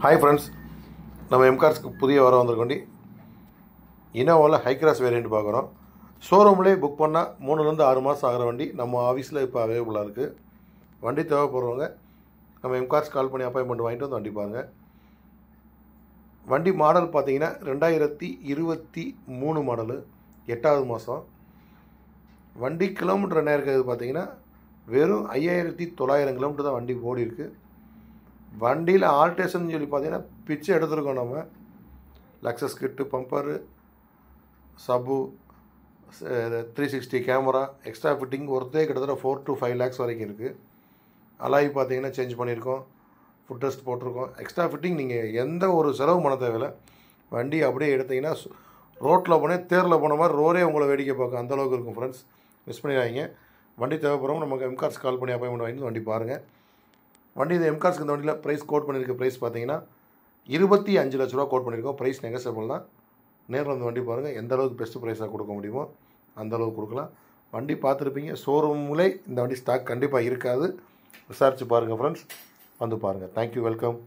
Hi friends, நம்ம எம்கார்ஸ்க்கு புதிய வர வந்திருக்கோண்டி இனோவாவில் ஹை கிராஸ் வேரியண்ட் பார்க்குறோம். ஷோரூம்லேயே புக் பண்ணால் 3லேருந்து 6 மாதம் ஆகிற வண்டி நம்ம ஆஃபீஸில் இப்போ அவைலபிளாக இருக்குது. வண்டி தேவைப்படுறவங்க நம்ம எம்கார்ஸ் கால் பண்ணி அப்பாயின்மெண்ட் வாங்கிட்டு வந்து வண்டி பாருங்கள். வண்டி மாடல் பார்த்தீங்கன்னா 2023 மாடலு, 8வது மாதம். வண்டி கிலோமீட்டர் என்ன இருக்குது பார்த்தீங்கன்னா வெறும் 5900 கிலோமீட்டர் தான் வண்டி ஓடி இருக்குது. வண்டியில் ஆல்ட்ரேஷன் சொல்லி பார்த்தீங்கன்னா பிச்சை எடுத்துருக்கோம். நம்ம லக்ஸஸ் கிட்டு, பம்பரு, சப்பு, 360 கேமரா, எக்ஸ்ட்ரா ஃபிட்டிங் ஒருத்தே கிட்டத்தட்ட 4 to 5 lakhs வரைக்கும் இருக்குது. அலாய் பார்த்தீங்கன்னா சேஞ்ச் பண்ணியிருக்கோம், ஃபுட் டெஸ்ட் போட்டிருக்கோம். எக்ஸ்ட்ரா ஃபிட்டிங் நீங்கள் எந்த ஒரு செலவு பண்ண தேவையில்லை. வண்டி அப்படியே எடுத்திங்கன்னா ரோட்டில் போனேன் தேரில் போன மாதிரி ரோடே உங்களை வேடிக்கை பார்க்க அந்தளவுக்கு இருக்கும். ஃப்ரெண்ட்ஸ், மிஸ் பண்ணிடாதீங்க. வண்டி தேவைப்படுறவங்க நமக்கு எம்கார்ஸ் கால் பண்ணி அப்பாயின்மெண்ட் வாங்கிட்டு வண்டி பாருங்கள். வண்டி இந்த எம்கார்ஸ்க்கு இந்த வண்டியில் ப்ரைஸ் கோட் பண்ணியிருக்க ப்ரைஸ் பார்த்தீங்கன்னா 25 லட்ச ரூபா கோட் பண்ணியிருக்கோம். ப்ரைஸ் நெகோசியபிள் தான். நேரில் வந்து வண்டி பாருங்கள், எந்த அளவுக்கு பெஸ்ட்டு ப்ரைஸாக கொடுக்க முடியுமோ அந்தளவுக்கு கொடுக்கலாம். வண்டி பார்த்துருப்பீங்க, ஷோரூம்லே இந்த வண்டி ஸ்டாக் கண்டிப்பாக இருக்காது. விசாரித்து பாருங்கள் ஃப்ரெண்ட்ஸ், வந்து பாருங்கள். Thank you, welcome.